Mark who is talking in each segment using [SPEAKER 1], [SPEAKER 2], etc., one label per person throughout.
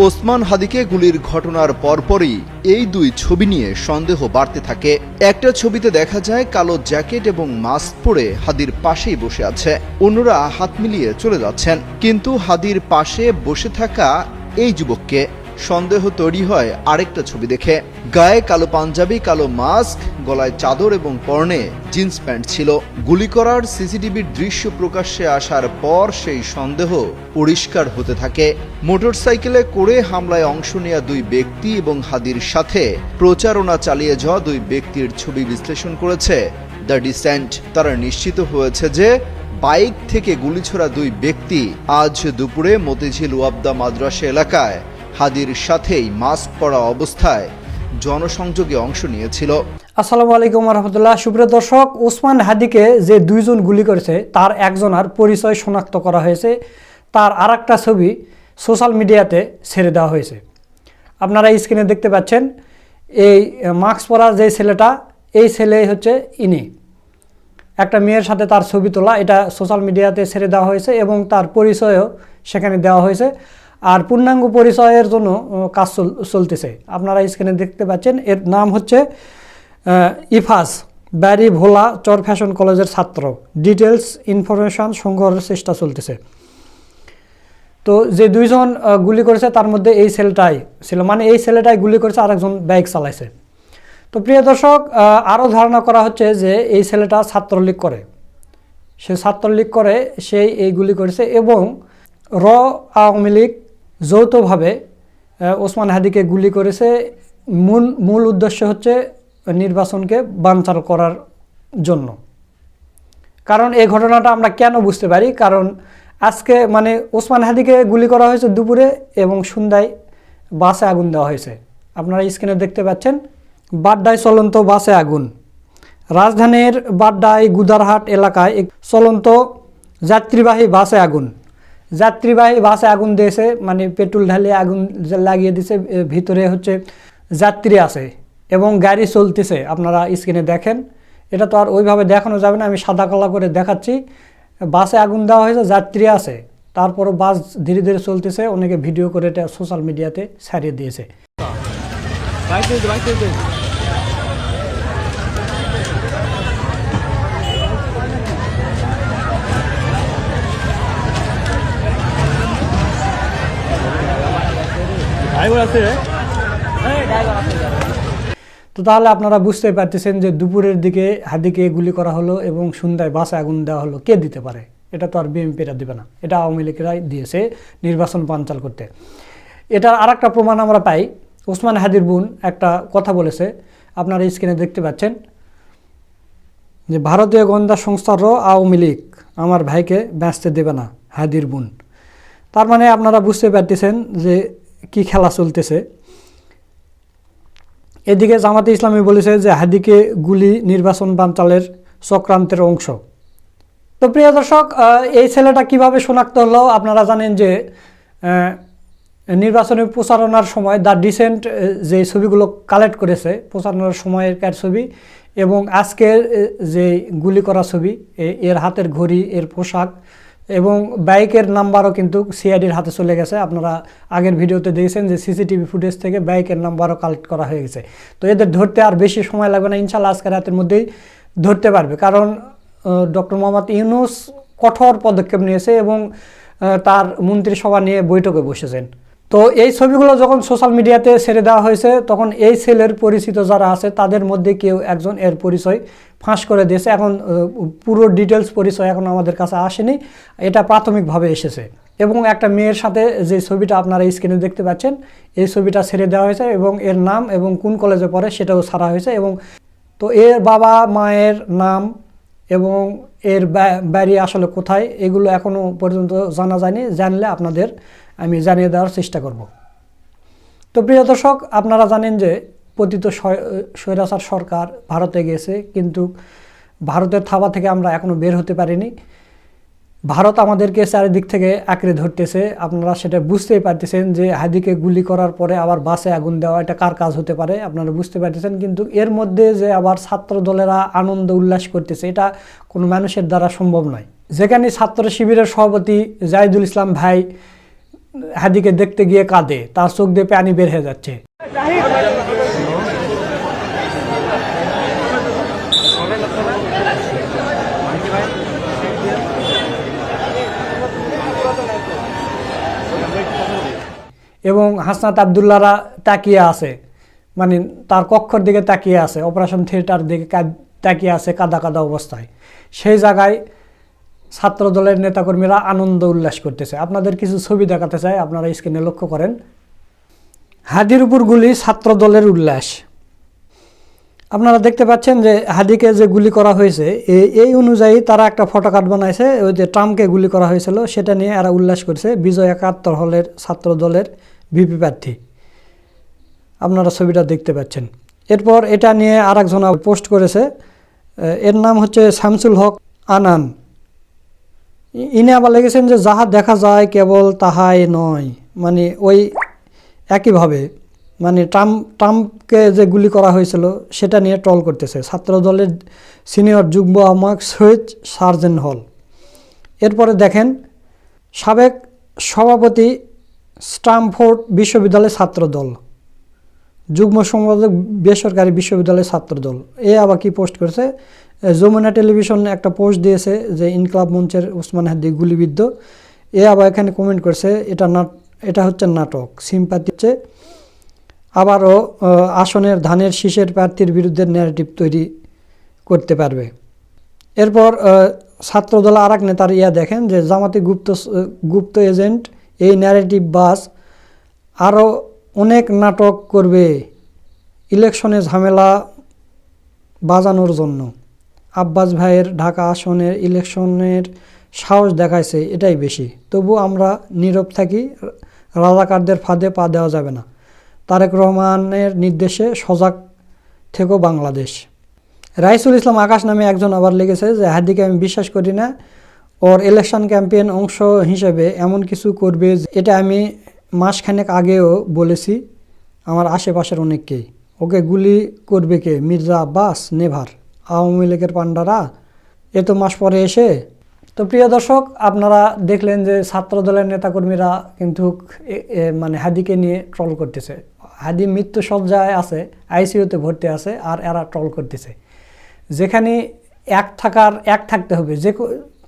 [SPEAKER 1] ওসমান হাদিকে গুলির ঘটনার পরপরই এই দুই ছবি নিয়ে সন্দেহ বাড়তে থাকে। একটা ছবিতে দেখা যায় কালো জ্যাকেট এবং মাস্ক পরে হাদির পাশেই বসে আছে, অন্যরা হাত মিলিয়ে চলে যাচ্ছেন। কিন্তু হাদির পাশে বসে থাকা এই যুবককে সন্দেহ তৈরি হয় আরেকটা ছবি দেখে। গায়ে কালো পাঞ্জাবি, কালো মাস্ক, গলায় চাদর এবং পরনে জিন্স প্যান্ট ছিল। গুলি করার সিসিটিভির দৃশ্য প্রকাশ্যে আসার পর সেই সন্দেহ পরিষ্কার হতে থাকে। মোটরসাইকেলে করে হামলায় অংশ নেওয়া দুই ব্যক্তি এবং হাদির সাথে প্রচারণা চালিয়ে যাওয়া দুই ব্যক্তির ছবি বিশ্লেষণ করেছে দ্য ডিসেন্ট। তারা নিশ্চিত হয়েছে যে বাইক থেকে গুলি ছোড়া দুই ব্যক্তি আজ দুপুরে মতিঝিল ওয়াবদা মাদ্রাসা এলাকায় হাদির সাথেই মাস্ক পরা অবস্থায় জনসংযোগে অংশ নিয়েছিল।
[SPEAKER 2] আসসালামু আলাইকুম রহমতুল্লাহ। সুপ্রিয় দর্শক, ওসমান হাদিকে যে দুইজন গুলি করেছে তার একজনের পরিচয় শনাক্ত করা হয়েছে। তার আরেকটা ছবি সোশ্যাল মিডিয়াতে ছেড়ে দেওয়া হয়েছে। আপনারা স্ক্রিনে দেখতে পাচ্ছেন এই মাস্ক পরা যে ছেলেটা, এই ছেলে হচ্ছে ইনি। একটা মেয়ের সাথে তার ছবি তোলা, এটা সোশ্যাল মিডিয়াতে ছেড়ে দেওয়া হয়েছে এবং তার পরিচয়ও সেখানে দেওয়া হয়েছে। আর পূর্ণাঙ্গ পরিচয়ের জন্য কাজ চলতেছে। আপনারা স্ক্রিনে দেখতে পাচ্ছেন এর নাম হচ্ছে ইফাজ, ব্যারি ভোলা চর ফ্যাশন কলেজের ছাত্র। ডিটেলস ইনফরমেশন সংগ্রহের চেষ্টা চলতেছে। তো যে দুইজন গুলি করেছে তার মধ্যে এই ছেলেটাই ছিল, মানে এই ছেলেটাই গুলি করেছে, আরেকজন বাইক চালাইছে। তো প্রিয় দর্শক, আরও ধারণা করা হচ্ছে যে এই ছেলেটা ছাত্রলীগ করে, সে ছাত্রলীগ করে সেই এই গুলি করেছে এবং আওয়ামী লীগ যৌথভাবে ওসমান হাদিকে গুলি করেছে। মূল উদ্দেশ্য হচ্ছে নির্বাচনকে বানচাল করার জন্য। কারণ এই ঘটনাটা আমরা কেন বুঝতে পারি, কারণ আজকে মানে ওসমান হাদিকে গুলি করা হয়েছে দুপুরে এবং সন্ধ্যায় বাসে আগুন দেওয়া হয়েছে। আপনারা স্ক্রিনে দেখতে পাচ্ছেন বাড্ডায় চলন্ত বাসে আগুন। রাজধানীর বাড্ডায় গুদারহাট এলাকায় চলন্ত যাত্রীবাহী বাসে আগুন। যাত্রীবাহী বাসে আগুন দিয়েছে, মানে পেট্রোল ঢালিয়ে আগুন লাগিয়ে দিয়েছে। ভিতরে হচ্ছে যাত্রী আছে এবং গাড়ি চলতেছে। আপনারা স্ক্রিনে দেখেন, এটা তো আর ওইভাবে দেখানো যাবে না, আমি সাদা কালো করে দেখাচ্ছি। বাসে আগুন দেওয়া হয়েছে, যাত্রী আছে, তারপরও বাস ধীরে ধীরে চলতেছে। অনেকে ভিডিও করে এটা সোশ্যাল মিডিয়াতে ছাড়িয়ে দিয়েছে। তো তাহলে আপনারা বুঝতে পারতেছেন যে দুপুরের দিকে হাদিকে গুলি করা হলো এবং সন্ধ্যায় বাসে আগুন দেওয়া হলো। কে দিতে পারে? এটা তো আর বিএনপিরা দেবে না, এটা আওয়ামী লীগরাই দিয়েছে নির্বাচন বানচাল করতে। এটার আর একটা প্রমাণ আমরা পাই। ওসমান হাদির বোন একটা কথা বলেছে, আপনারা স্ক্রিনে দেখতে পাচ্ছেন যে ভারতীয় গোয়েন্দা সংস্থার আওয়ামী লীগ আমার ভাইকে বাঁচতে দেবে না, হাদির বোন। তার মানে আপনারা বুঝতে পারতেছেন যে কি খেলা চলতেছে। এদিকে জামাতে ইসলামী বলেছে যে হাদিকে গুলি নির্বাচন বানচালের চক্রান্তের অংশ। তো প্রিয় দর্শক, এই ছেলেটা কিভাবে শনাক্ত হলো? আপনারা জানেন যে নির্বাচনী প্রচারণার সময় দ্য ডিসেন্ট যে ছবিগুলো কালেক্ট করেছে প্রচারণার সময়ের ছবি এবং আজকের যে গুলি করা ছবি, এর হাতের ঘড়ি, এর পোশাক এবং বাইকের নাম্বারও কিন্তু সিআইডির হাতে চলে গেছে। আপনারা আগের ভিডিওতে দেখেছেন যে সিসিটিভি ফুটেজ থেকে বাইকের নাম্বারও কালেক্ট করা হয়ে গেছে। তো এদের ধরতে আর বেশি সময় লাগবে না, ইনশাল্লাহ আজকের রাতের মধ্যেই ধরতে পারবে। কারণ ডক্টর মোহাম্মদ ইউনূস কঠোর পদক্ষেপ নিয়েছে এবং তার মন্ত্রিসভা নিয়ে বৈঠকে বসেছেন। তো এই ছবিগুলো যখন সোশ্যাল মিডিয়াতে ছেড়ে দেওয়া হয়েছে তখন এই ছেলের পরিচিত যারা আছে তাদের মধ্যে কেউ একজন এর পরিচয় ফাঁস করে দিয়েছে। এখন পুরো ডিটেলস পরিচয় এখন আমাদের কাছে আসেনি, এটা প্রাথমিকভাবে এসেছে। এবং একটা মেয়ের সাথে যে ছবিটা আপনারা স্ক্রিনে দেখতে পাচ্ছেন, এই ছবিটা ছেড়ে দেওয়া হয়েছে এবং এর নাম এবং কোন কলেজে পড়ে সেটাও ছাড়া হয়েছে। এবং তো এর বাবা মায়ের নাম এবং এর বাড়ি আসলে কোথায় এগুলো এখনও পর্যন্ত জানা যায়নি। জানলে আপনাদের আমি জানিয়ে দেওয়ার চেষ্টা করব। তো প্রিয় দর্শক, আপনারা জানেন যে পতিত স্বৈরাচার সরকার ভারতে গেছে, কিন্তু ভারতের থাবা থেকে আমরা এখনও বের হতে পারিনি। ভারত আমাদেরকে চারিদিক থেকে আঁকড়ে ধরতেছে। আপনারা সেটা বুঝতেই পারতেছেন যে হাদিকে গুলি করার পরে আবার বাসে আগুন দেওয়া, এটা কার কাজ হতে পারে আপনারা বুঝতে পারতেছেন। কিন্তু এর মধ্যে যে আবার ছাত্র দলেরা আনন্দ উল্লাস করতেছে, এটা কোনো মানুষের দ্বারা সম্ভব নয়। যেখানে ছাত্র শিবিরের সভাপতি জাহিদুল ইসলাম ভাই হাদিকে দেখতে গিয়ে কাঁদে, তার চোখ দিয়ে পানি বের হয়ে যাচ্ছে। এবং হাসনাত আবদুল্লাহরা তাকিয়ে আছে, মানে তার কক্ষের দিকে তাকিয়ে আছে, অপারেশন থিয়েটার দিকে তাকিয়ে আছে কাদা কাদা অবস্থায়। সেই জায়গায় ছাত্র দলের নেতাকর্মীরা আনন্দ উল্লাস করতেছে। আপনাদের কিছু ছবি দেখাতে চাই, আপনারা স্ক্রিনে লক্ষ্য করেন। হাদির উপর গুলি, ছাত্র দলের উল্লাস। আপনারা দেখতে পাচ্ছেন যে হাদিকে যে গুলি করা হয়েছে এই অনুযায়ী তারা একটা ফটোকার্ড বানাইছে, ওই যে ট্রাম্পকে গুলি করা হয়েছিল সেটা নিয়ে এরা উল্লাস করছে। বিজয় ৭১ হলের ছাত্র দলের ভিপি প্রার্থী, আপনারা ছবিটা দেখতে পাচ্ছেন। এরপর এটা নিয়ে আরেকজন পোস্ট করেছে, এর নাম হচ্ছে শামসুল হক আনান। ইনি আবার লিখেছেন যে যাহা দেখা যায় কেবল তাহাই নয়, মানে ওই একইভাবে মানে ট্রাম্পকে যে গুলি করা হয়েছিল সেটা নিয়ে ট্রল করতেছে ছাত্র দলের সিনিয়র যুগ্ম আহ্বায়ক সৈয়দ সার্জেন্ট হল। এরপরে দেখেন সাবেক সভাপতি স্ট্যামফোর্ড বিশ্ববিদ্যালয়ের ছাত্র দল, যুগ্ম সম্পাদক বেসরকারি বিশ্ববিদ্যালয়ের ছাত্র দল। এ আবার কি পোস্ট করেছে, যমুনা টেলিভিশন একটা পোস্ট দিয়েছে যে ইনকলাব মঞ্চের ওসমান হাদি গুলিবিদ্ধ। এ আবার এখানে কমেন্ট করছে এটা হচ্ছে নাটক, সিম্পাথি হচ্ছে। আবারও আসনের ধানের শীষের প্রার্থীর বিরুদ্ধে ন্যারেটিভ তৈরি করতে পারবে। এরপর ছাত্রদল আর এক নেতার দেখেন যে জামাতি গুপ্ত এজেন্ট এই ন্যারেটিভ বাস আরও অনেক নাটক করবে ইলেকশনে ঝামেলা বাজানোর জন্য। আব্বাস ভাইয়ের ঢাকা আসনের ইলেকশনের সাহস দেখাইছে, এটাই বেশি। তবু আমরা নীরব থাকি, রাজাকারদের ফাঁদে পা দেওয়া যাবে না। তারেক রহমানের নির্দেশে সজাগ থেকো বাংলাদেশ। রাইসুল ইসলাম আকাশ নামে একজন আবার লিখেছে যে হাদিকে আমি বিশ্বাস করি না, ওর ইলেকশন ক্যাম্পেইন অংশ হিসেবে এমন কিছু করবে, এটা আমি মাসখানেক আগেও বলেছি আমার আশেপাশের অনেককেই। ওকে গুলি করবে কে? মির্জা আব্বাস, নেভার। আওয়ামী লীগের পান্ডারা এত মাস পরে এসে। তো প্রিয় দর্শক, আপনারা দেখলেন যে ছাত্র দলের নেতাকর্মীরা কিন্তু মানে হাদিকে নিয়ে ট্রল করতেছে। হাদি মৃত্যু সজ্জায় আছে, আইসিইউতে ভর্তি আছে, আর এরা ট্রল করতেছে। যেখানে এক থাকতে হবে,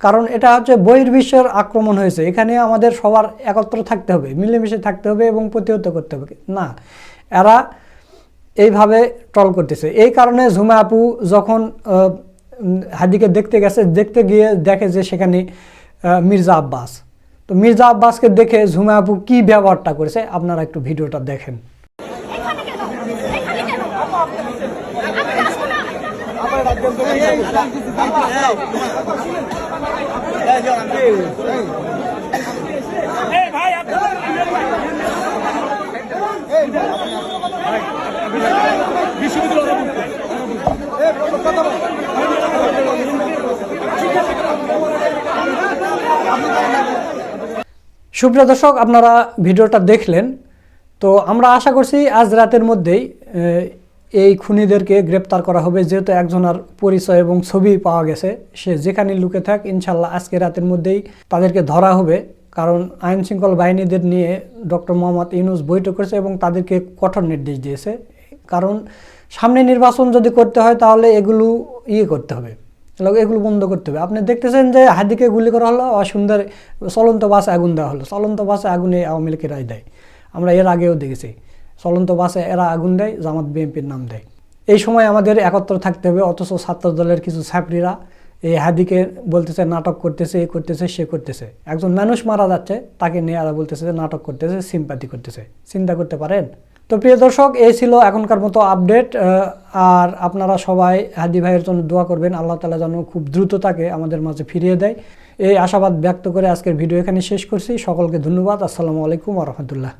[SPEAKER 2] কারণ এটা হচ্ছে বহির্বিশ্বের আক্রমণ হয়েছে, এখানে আমাদের সবার একত্র থাকতে হবে, মিলেমিশে থাকতে হবে এবং প্রতিহত করতে হবে না। এরা এইভাবে ট্রল করতেছে। এই কারণে ঝুমা আপু যখন হাদিকে দেখতে গিয়ে দেখে যে সেখানে মির্জা আব্বাস, তো মির্জা আব্বাসকে দেখে ঝুমা আপু কী ব্যবহারটা করেছে আপনারা একটু ভিডিওটা দেখেন। সুপ্রিয় দর্শক, আপনারা ভিডিওটা দেখলেন। তো আমরা আশা করছি আজ রাতের মধ্যেই এই খুনিদেরকে গ্রেপ্তার করা হবে, যেহেতু একজনের পরিচয় এবং ছবি পাওয়া গেছে। সে যেখানে লুকে থাক, ইনশাল্লাহ আজকে রাতের মধ্যেই তাদেরকে ধরা হবে। কারণ আইন শৃঙ্খলা বাহিনীদের নিয়ে ডক্টর মোহাম্মদ ইউনূস বৈঠক করেছে এবং তাদেরকে কঠোর নির্দেশ দিয়েছে। কারণ সামনে নির্বাচন যদি করতে হয় তাহলে এগুলো করতে হবে, এগুলো বন্ধ করতে হবে। আপনি দেখতেছেন যে হাদিকে গুলি করা হলো, অসুন্দর চলন্ত বাসে আগুন দেওয়া হলো। চলন্ত বাসে আগুনে আওয়ামী লীগের রায় দেয়, আমরা এর আগেও দেখেছি। চলন্ত বাসে এরা আগুন দেয়, জামাত বিএনপির নাম দেয়। এই সময় আমাদের একত্র থাকতে হবে। অথচ ছাত্র দলের কিছু ছাত্রীরা এই হাদিকে বলতেছে নাটক করতেছে, এ করতেছে, সে করতেছে। একজন মানুষ মারা যাচ্ছে, তাকে নিয়ে এরা বলতেছে যে নাটক করতেছে, সিম্পাথি করতেছে। চিন্তা করতে পারেন? তো প্রিয় দর্শক, এই ছিল এখনকার মতো আপডেট। আর আপনারা সবাই হাদি ভাইয়ের জন্য দোয়া করবেন, আল্লাহ তাআলা যেন খুব দ্রুত তাকে আমাদের মাঝে ফিরিয়ে দেয়, এই আশাবাদ ব্যক্ত করে আজকের ভিডিও এখানে শেষ করছি। সকলকে ধন্যবাদ। আসসালামু আলাইকুম ওয়া রাহমাতুল্লাহ।